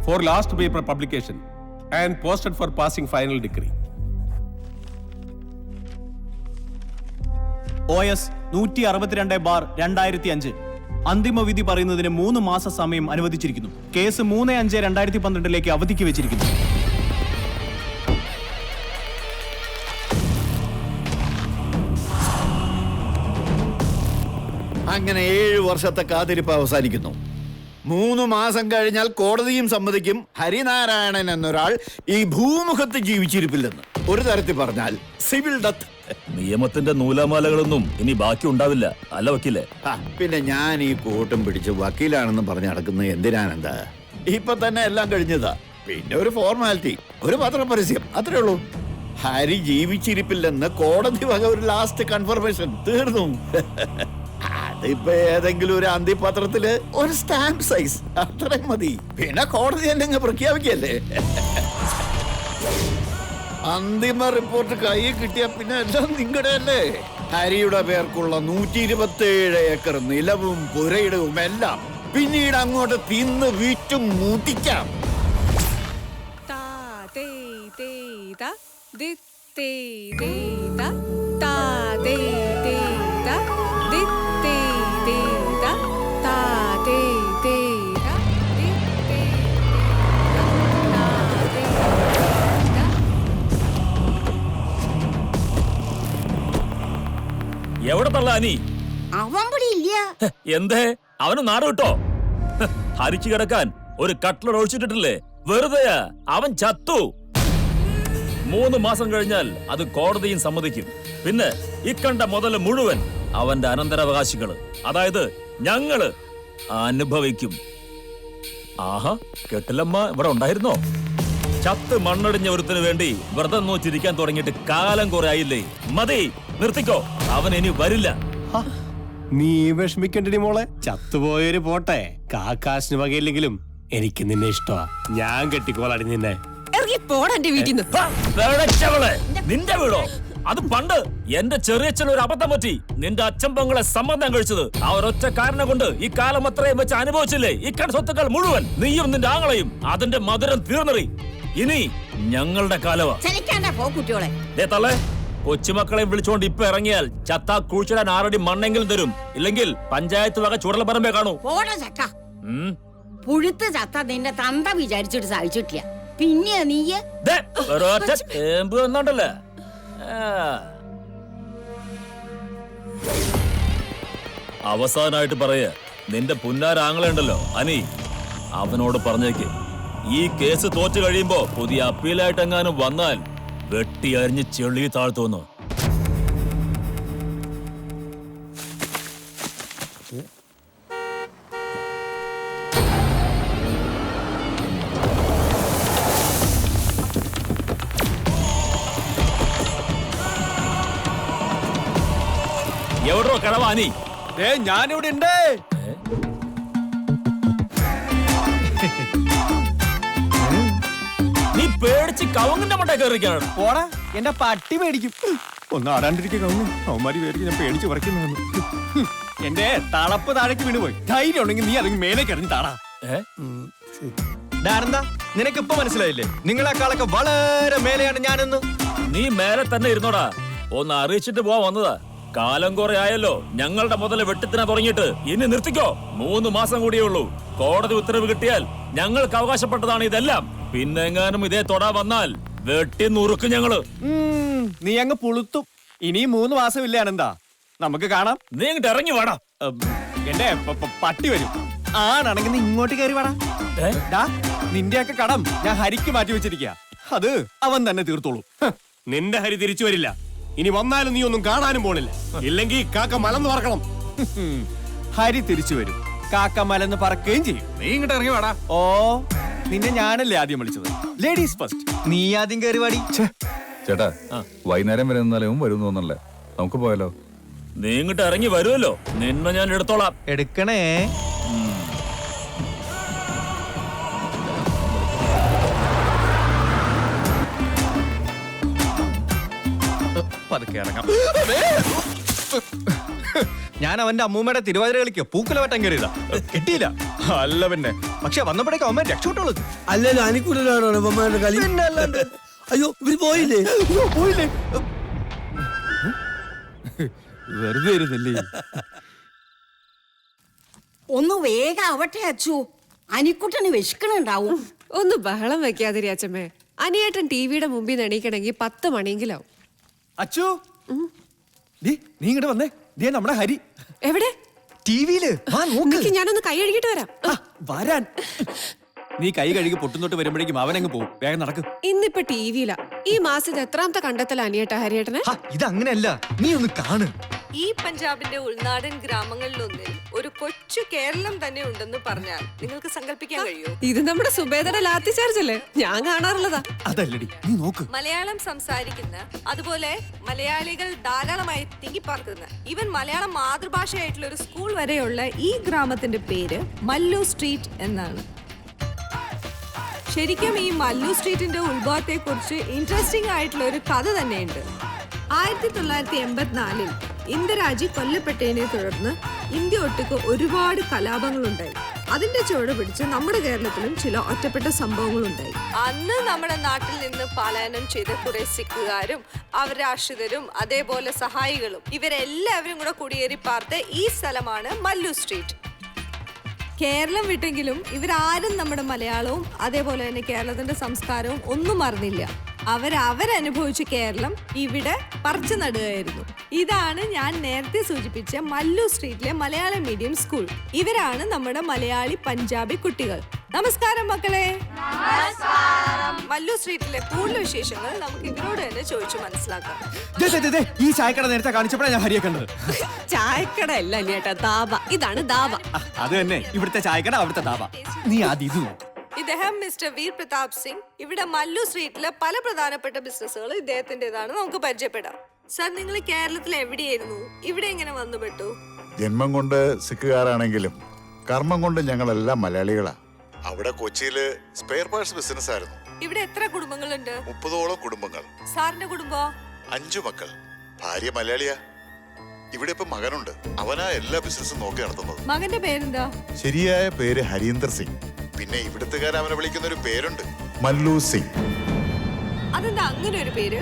for last paper publication and posted for passing final decree. OS 162/2005 അന്തിമ വിധി പറയുന്നതിന് 3 മാസ സമയം അനുവദിച്ചിരിക്കുന്നു. കേസ് 3/5/2012 അവധിക്ക് വെച്ചിരിക്കുന്നു. അങ്ങനെ 7 വർഷത്തെ കാത്തിരിപ്പ് അവസാനിക്കുന്നു. 3 മാസം കഴിഞ്ഞാൽ കോടതിയും സമ്മതിക്കും ഹരിനാരായണൻ എന്നൊരാൾ ഈ ഭൂമുഖത്ത് ജീവിച്ചിരിപ്പില്ലെന്ന്. ഒരു തരത്തിൽ പറഞ്ഞാൽ സിവിൽ ഡെത്ത്. നിയമത്തിന്റെ നൂലാമാലകളൊന്നും ഇനി ബാക്കി ഉണ്ടാവില്ല, അല്ല വക്കീലേ? പിന്നെ ഞാൻ ഈ കൂട്ടം പിടിച്ച് വക്കീലാണെന്ന് പറഞ്ഞ് നടക്കുന്നത് എന്തിനാണെന്താ? ഇപ്പൊ തന്നെ എല്ലാം കഴിഞ്ഞതാ. പിന്നെ ഒരു ഫോർമാലിറ്റി, ഒരു പത്രപരസ്യം, അത്രേ ഉള്ളൂ. ഹരി ജീവിച്ചിരിപ്പില്ലെന്ന് കോടതി വക ഒരു ലാസ്റ്റ് കൺഫർമേഷൻ, തീർന്നു. അതിപ്പോ ഏതെങ്കിലും ഒരു അന്തിപത്രത്തില് ഒരു സ്റ്റാമ്പ് സൈസ്, അത്രയും മതി. പിന്നെ കോടതി എന്നെ പ്രഖ്യാപിക്കല്ലേ. അന്തിമ റിപ്പോർട്ട് കയ്യിൽ കിട്ടിയ പിന്നെ എല്ലാം നിങ്ങളുടെ അല്ലേ. ഹരിയുടെ പേർക്കുള്ള 127 ഏക്കർ നിലവും പുരയിടവും എല്ലാം പിന്നീട് അങ്ങോട്ട് തിന്ന് വീറ്റും മൂട്ടിക്കാം. എവിടെ തള്ള അനി? എന്തേ അവന് നാട് കിട്ടോ? ഹരിച്ചു കിടക്കാൻ ഒരു കട്ട്ലർ ഒഴിച്ചിട്ടില്ലേ? വെറുതെയാ, അവൻ ചത്തു. 3 മാസം കഴിഞ്ഞാൽ അത് കോടതിയും സമ്മതിക്കും. പിന്നെ ഇക്കണ്ട മുതല് മുഴുവൻ അവന്റെ അനന്തരാവകാശികള്, അതായത് ഞങ്ങള് അനുഭവിക്കും. ആഹാ, കെട്ടിലമ്മ ഇവിടെ ഉണ്ടായിരുന്നോ? ചത്ത് മണ്ണടിഞ്ഞ ഒരുത്തിന് വേണ്ടി വ്രതം നോച്ചിരിക്കാൻ തുടങ്ങിയിട്ട് കാലം കുറെ ആയില്ലേ? മതി, നിർത്തിക്കോ. അവൻ ഇനി വരില്ല. നീ വിഷമിക്കണ്ടടി മോളെ, ചത്തുപോയൊരു പോട്ടെ. കാക്കാശിന് വകയില്ലെങ്കിലും എനിക്ക് നിന്നെ ഇഷ്ടമാ. ഞാൻ കെട്ടിക്കോളാടി നിന്നെ. നിന്റെ വീടോ? അത് പണ്ട് എന്റെ ചെറിയച്ഛൻ ഒരു അബദ്ധം പറ്റി നിന്റെ അച്ഛൻ പെങ്ങളെ സംബന്ധം കഴിച്ചത്. ആ ഒരൊറ്റ കാരണം കൊണ്ട് ഈ കാലം അത്രയും വെച്ച് അനുഭവിച്ചില്ലേ ഈ കണ്ട സ്വത്തുക്കൾ മുഴുവൻ? നീയും നിന്റെ ആങ്ങളെയും അതിന്റെ മധുരം തീർന്നറി. ഇനി ഞങ്ങളുടെ കാലവാ. തള്ളേ, കൊച്ചുമക്കളെ വിളിച്ചോണ്ട് ഇപ്പൊ ഇറങ്ങിയാൽ ചത്താ കുഴിച്ചിടാൻ 6 അടി മണ്ണെങ്കിലും തരും. ഇല്ലെങ്കിൽ പഞ്ചായത്ത് വക ചുടല പറമ്പേ കാണൂ. പുഴുത്ത് ചത്ത നിന്റെ തന്ത വിചാരിച്ചിട്ട് സാധിച്ചിട്ടില്ല. പിന്നെ നീ വന്നോണ്ടല്ലേ. അവസാനായിട്ട് പറയ, നിന്റെ പുന്നാരാങ്ങളുണ്ടല്ലോ അനി, അവനോട് പറഞ്ഞേക്ക് ഈ കേസ് തോറ്റു കഴിയുമ്പോ പുതിയ അപ്പീലായിട്ട് എങ്ങാനും വന്നാൽ വെട്ടി അരിഞ്ഞ് ചെളി താഴ്ത്തുന്നു. എവിടോ കിഴവാനി? ഞാനിവിടെ ഉണ്ട്. നീ പേടിച്ച് കവുങ്ങിന്റെ മണ്ടേ കയറിക്കാണ്. പോടാ, എന്റെ പട്ടി പേടിക്കും. ഒന്ന് ആടാണ്ടിരിക്കുക കവുങ്ങ്. അവന്മാര് പേടിക്കും, ഞാൻ പേടിച്ച് പറിക്കുന്നു. എന്റെ തളപ്പ് താഴേക്ക് വീണുപോയി. ധൈര്യം ഉണ്ടെങ്കിൽ നീ അല്ലെങ്കിൽ മേലേക്ക് എറിഞ്ഞ് താടാ. എന്താ നിനക്ക് ഇപ്പൊ മനസ്സിലായില്ലേ? നിങ്ങളെക്കാളൊക്കെ വളരെ മേലെയാണ് ഞാനെന്ന്. നീ മേലെ തന്നെ ഇരുന്നോടാ. ഒന്ന് അറിയിച്ചിട്ട് പോവാൻ വന്നതാ. കാലം കുറെ ആയല്ലോ ഞങ്ങളുടെ മുതല് വെട്ടിത്തിനാ തുടങ്ങിയിട്ട്. ഇനി നിർത്തിക്കോ. 3 മാസം കൂടിയേ ഉള്ളൂ. കോടതി ഉത്തരവ് കിട്ടിയാൽ ഞങ്ങൾക്ക് അവകാശപ്പെട്ടതാണ് ഇതെല്ലാം. പിന്നെ എങ്ങാനും ഇതേ തൊടാ വന്നാൽ വെട്ടി നുറുക്കും ഞങ്ങള്. നീ അങ്ങ് പുളുത്തും. ഇനി 3 മാസം ഇല്ല ആനന്ദാ, നമുക്ക് കാണാം. നീ ഇങ്ങോട്ട് ഇറങ്ങി വാടാ. എന്റെ പട്ടി വരും. ആണാണെങ്കിൽ നീ ഇങ്ങോട്ട് കയറി വാടാ. നിന്റെയൊക്കെ കടം ഞാൻ ഹരിക്ക് മാറ്റി വെച്ചിരിക്കുക. അത് അവൻ തന്നെ തീർത്തോളൂ. നിന്റെ ഹരി തിരിച്ചു വരില്ല. ഇനി വന്നാലും നീ ഒന്നും കാണാനും പോണില്ല. ഇല്ലെങ്കിൽ കാക്ക മലന്ന് പറക്കണം. ഹരി തിരിച്ചു വരും, കാക്ക മലന്ന് പറക്കുകയും ചെയ്യും. നീ ഇങ്ങോട്ട് ഇറങ്ങി വാടാ. ഓ, നിന്നെ ഞാനല്ലേ ആദ്യം വിളിച്ചത്? Ladies first. നീ ആദ്യം കയറി വാടി. ചേട്ടാ, വൈകുന്നേരം വരെ നിന്നാലും വരും തോന്നല്ലേ? നമുക്ക് പോയാലോ? നീ ഇങ്ങോട്ട് ഇറങ്ങി വരുമല്ലോ, നിന്നെ ഞാൻ എടുത്തോളാം. എടുക്കണേ. പതുക്കെ ഇറങ്ങാം. ഞാൻ അവന്റെ അമ്മൂമ്മയുടെ തിരുവാതിര കളിക്ക് പൂക്കുലവട്ടം കയറിയതാ. കിട്ടിയില്ല. അല്ല പിന്നെ. പക്ഷെ വന്നപ്പോഴേക്കും അവൻ രക്ഷപ്പെട്ടോളൂ. അല്ലല്ലോ അനിക്കൂട്ടനാണോ അമ്മമാരുടെ കളി? അയ്യോ ഇവര് പോയില്ലേ? പോയില്ലേ? വെറുതെ ഇരുന്നില്ലേ? ഒന്ന് വേഗം ആവട്ടെ അച്ചു, അനിക്കുട്ടന് വിശക്കണുണ്ടാവും. ഒന്ന് ബഹളം വെക്കാതിരി അച്ഛമ്മേ. അനിയേട്ടൻ ടിവിയുടെ മുമ്പിൽ നിന്ന് എണീക്കണമെങ്കിൽ 10 മണിയെങ്കിലാവും. അച്ചു നീ ഇങ്ങോട്ട് വന്നേ. ദേ നമ്മുടെ ഹരി എവിടെ? ടിവിയില്. നിക്ക്, ഞാനൊന്ന് കൈ കഴുകിട്ട് വരാം. വരാൻ. നീ കൈ കഴുകി പൊട്ടുന്നോട്ട് വരുമ്പോഴേക്കും അവനങ്ങ് പോകും. വേഗം നടക്കും. ഇന്നിപ്പോ ടിവിയിലാ. ഈ മാസത്തെ എത്രാമത്തെ കണ്ടെത്തല അനിയേട്ട ഹരിയേട്ടനെ? ഇതങ്ങനെയല്ല, നീ ഒന്ന് കാണ്. ഈ പഞ്ചാബിന്റെ ഉൾനാടൻ ഗ്രാമങ്ങളിലൊന്നിൽ ഒരു കൊച്ചു കേരളം തന്നെ ഉണ്ടെന്ന് പറഞ്ഞാൽ നിങ്ങൾക്ക് സങ്കല്പിക്കാൻ കഴിയോ? ഇത് നമ്മുടെ സുബേദയുടെ ലാത്തി ചാർജ് അല്ലേ? ഞാൻ കാണാറുള്ളതാ. അതല്ലടി, നീ നോക്ക്. മലയാളം സംസാരിക്കുന്ന, അതുപോലെ മലയാളികൾ ധാരാളമായി തിങ്ങിപ്പാർക്കുന്ന, ഈവൻ മലയാളം മാതൃഭാഷയായിട്ടുള്ള ഒരു സ്കൂൾ വരെയുള്ള ഈ ഗ്രാമത്തിന്റെ പേര് മല്ലു സ്ട്രീറ്റ് എന്നാണ്. ശരിക്കും ഈ മല്ലു സ്ട്രീറ്റിന്റെ ഉത്ഭവത്തെ കുറിച്ച് ഇൻട്രസ്റ്റിംഗ് ആയിട്ടുള്ള ഒരു കഥ തന്നെയുണ്ട്. 1984 ഇന്ദിരാജി കൊല്ലപ്പെട്ടതിനെ തുടർന്ന് ഇന്ത്യ ഒട്ടുക്ക് ഒരുപാട് കലാപങ്ങളുണ്ടായി. അതിന്റെ ചുവട് പിടിച്ച് നമ്മുടെ കേരളത്തിലും ചില ഒറ്റപ്പെട്ട സംഭവങ്ങളുണ്ടായി. അന്ന് നമ്മുടെ നാട്ടിൽ നിന്ന് പലായനം ചെയ്ത കുറെ സിഖുകാരും അവരുടെ ആശ്രിതരും അതേപോലെ സഹായികളും ഇവരെല്ലാവരും കൂടെ കുടിയേറി പാർത്ത ഈ സ്ഥലമാണ് മല്ലു സ്ട്രീറ്റ്. കേരളം വിട്ടെങ്കിലും ഇവരാരും നമ്മുടെ മലയാളവും അതേപോലെ തന്നെ കേരളത്തിന്റെ സംസ്കാരവും ഒന്നും മറന്നില്ല. അവരനുഭവിച്ച കേരളം ഇവിടെ പറിച്ചു നടുകയായിരുന്നു. ഇതാണ് ഞാൻ നേരത്തെ സൂചിപ്പിച്ച മല്ലു സ്ട്രീറ്റിലെ മലയാളം മീഡിയം സ്കൂൾ. ഇവരാണ് നമ്മുടെ മലയാളി പഞ്ചാബി കുട്ടികൾ. നമസ്കാരം മക്കളെ. മല്ലു സ്ട്രീറ്റിലെ കൂടുതൽ വിശേഷങ്ങൾ നമുക്ക് ഇവരോട് തന്നെ ചോദിച്ചു മനസ്സിലാക്കാം. ഈ ചായക്കട നേരത്തെ കാണിച്ചപ്പോഴാണ് ഞാൻ ഹരിയെ കണ്ടത്. ചായക്കട അല്ല അനിയേട്ടാ, ദാബ. ഇതാണ് ദാബ. അത് തന്നെ, ഇവിടുത്തെ ചായക്കട, അവിടുത്തെ ദാബ. നീ ആദ്യം ഇത് നോക്ക്. ഇദ്ദേഹം മിസ്റ്റർ വീർ പ്രതാപ് സിംഗ്. ഇവിടെ മല്ലു സ്ട്രീറ്റിലെ പല പ്രധാനപ്പെട്ട ബിസിനസ്സുകൾ ഇദ്ദേഹത്തിൻ്റെതാണ്. നമുക്ക് പരിചയപ്പെടാം. സർ, നിങ്ങൾ കേരളത്തിൽ എവിടെയായിരുന്നു? ഇവിടെ എങ്ങനെ വന്നുപെട്ടു? ജന്മം കൊണ്ട് സിഖുകാരാണെങ്കിലും കർമ്മം കൊണ്ട് ഞങ്ങളെല്ലാം മലയാളികളാ. അവിടെ കൊച്ചിയില് സ്പെയർ പാർട്സ് ബിസിനസ് ആയിരുന്നു. ഇവിടെ എത്ര കുടുംബങ്ങളുണ്ട്? 30ഓളം കുടുംബങ്ങൾ. സാറിന്റെ കുടുംബോ? 5 മക്കൾ. ഭാര്യ മലയാളിയാ. ഇവിടെ ഇപ്പൊ മകനുണ്ട്. അവനാ എല്ലാ ബിസിനസ്സും നോക്കി നടത്തുന്നത്. മകന്റെ പേരെന്താ? ശരിയായ പേര് ഹരീന്ദർ സിംഗ്. പിന്നെ ഇവിടുത്തുകാർ അവനെ വിളിക്കുന്ന ഒരു പേരുണ്ട്, മല്ലു സിംഗ്. അതെന്താ അങ്ങനെ ഒരു പേര്?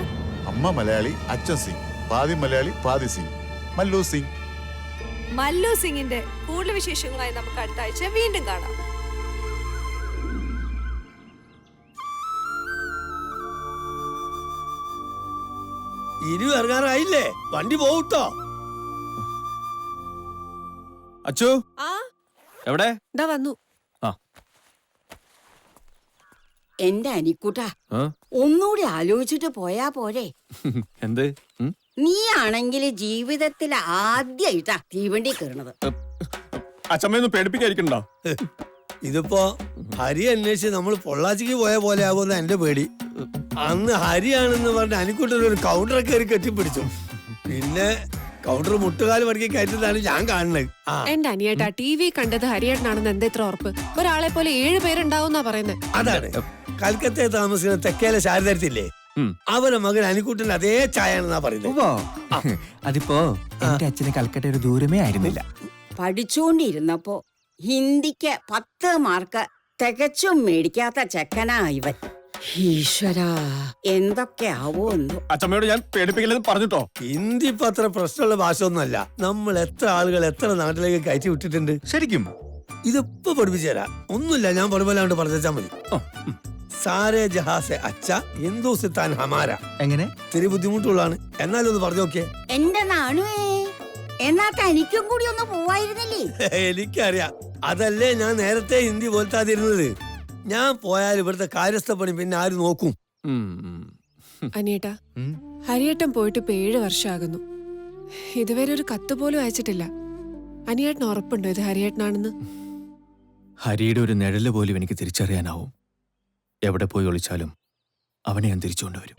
അമ്മ മലയാളി, അച്ഛൻ സിംഗ്. പാതി മലയാളി പാതി സിംഗ്. മല്ലു സിംഗ്. മല്ലു സിംഗിന്റെ കൂടുതൽ വിശേഷങ്ങളായി നമുക്ക് അടുത്ത ആഴ്ച വീണ്ടും കാണാം. ഇനി ഇറങ്ങാറായില്ലേ? വണ്ടി പോകട്ടോ. അച്ചു ആ എവിടെ? ദാ വന്നു. എന്റെ അനിക്കുട്ടാ, ഒന്നുകൂടി ആലോചിച്ചിട്ട് പോയാ പോരെ? എന്ത്? നീ ആണെങ്കിൽ ജീവിതത്തിൽ ആദ്യമായിട്ടാ തീവണ്ടി കയറണത്. അച്ഛമ്മയൊന്നും പേടിപ്പിക്കാതിരിക്കണ്ടോ? ഇതിപ്പോ ഹരി അന്വേഷിച്ച് നമ്മൾ പൊള്ളാച്ചിക്ക് പോയ പോലെ ആകുമെന്ന് എന്റെ പേടി. അന്ന് ഹരിയാണെന്ന് പറഞ്ഞ് അനിക്കുട്ടൻ ഒരു കൗണ്ടർ കയറി കെട്ടിപ്പിടിച്ചു. പിന്നെ കൗണ്ടർ മുട്ടുകാല് മടക്കി കയറ്റുന്നതാണ് ഞാൻ കാണുന്നത്. എന്റെ അനിയേട്ടാ, ടിവി കണ്ടത് ഹരിയേട്ടനാണെന്ന് എന്താ ഇത്ര ഉറപ്പ്? ഒരാളെ പോലെ 7 പേരുണ്ടാവുന്നാ പറയുന്നത്. അതാണ് കൽക്കത്തയിൽ താമസിക്കുന്ന തെക്കേലെ ശാരദത്തില്ലേ, അവരെ മകൻ അനിക്കുട്ടൻ അതേ ചായാണെന്നാ പറയുന്നത്. അതിപ്പോ എന്റെ അച്ഛന് കൽക്കട്ട ഒരു ദൂരമേ ആയിരുന്നില്ല. പഠിച്ചുകൊണ്ടിരുന്നപ്പോ ഹിന്ദിക്ക് 10 മാർക്ക് തികച്ചും മേടിക്കാത്ത ചെക്കനാ ഇവൻ. ഈശ്വരാ, എന്തൊക്കെ ആവോ എന്തോ. അച്ഛമ്മയോട് ഞാൻ പേടിപ്പിക്കില്ലെന്ന് പറഞ്ഞിട്ടോ? ഹിന്ദി ഇപ്പൊ അത്ര പ്രശ്നമുള്ള ഭാഷ ഒന്നുമല്ല. നമ്മൾ എത്ര ആളുകൾ എത്ര നാട്ടിലേക്ക് കയറ്റി വിട്ടിട്ടുണ്ട്. ശരിക്കും ഇതിപ്പോ പഠിപ്പിച്ചു തരാം. ഒന്നുമില്ല, ഞാൻ പഠിപ്പല്ലാണ്ട് പറഞ്ഞാ മതി. സാരേ ജഹാസെ അച്ഛ ഹിന്ദുസ്ഥാൻ ഹമാര. എങ്ങനെ? ഇത്തിരി ബുദ്ധിമുട്ടുള്ളതാണ്, എന്നാലും ഒന്ന് പറഞ്ഞു നോക്കിയേ. എന്റെ നാണുവേ, എന്നാ തനിക്കും കൂടി ഒന്ന് പോവായിരുന്നില്ലേ? എനിക്കറിയാം, അതല്ലേ ഞാൻ നേരത്തെ ഹിന്ദി പോലത്താതിരുന്നത്. ഞാൻ പോയാൽ ഇവിടുത്തെ കാര്യസ്ഥ പണി പിന്നെ ആര് നോക്കും? അനിയേട്ടാ, ഹരിയേട്ടൻ പോയിട്ട് ഇപ്പൊ 7 വർഷമാകുന്നു. ഇതുവരെ ഒരു കത്ത് പോലും അയച്ചിട്ടില്ല. അനിയേട്ടന് ഉറപ്പുണ്ടോ ഇത് ഹരിയേട്ടനാണെന്ന്? ഹരിയുടെ ഒരു നിഴല് പോലും എനിക്ക് തിരിച്ചറിയാനാവും. എവിടെ പോയി ഒളിച്ചാലും അവനെ ഞാൻ തിരിച്ചുകൊണ്ടുവരും.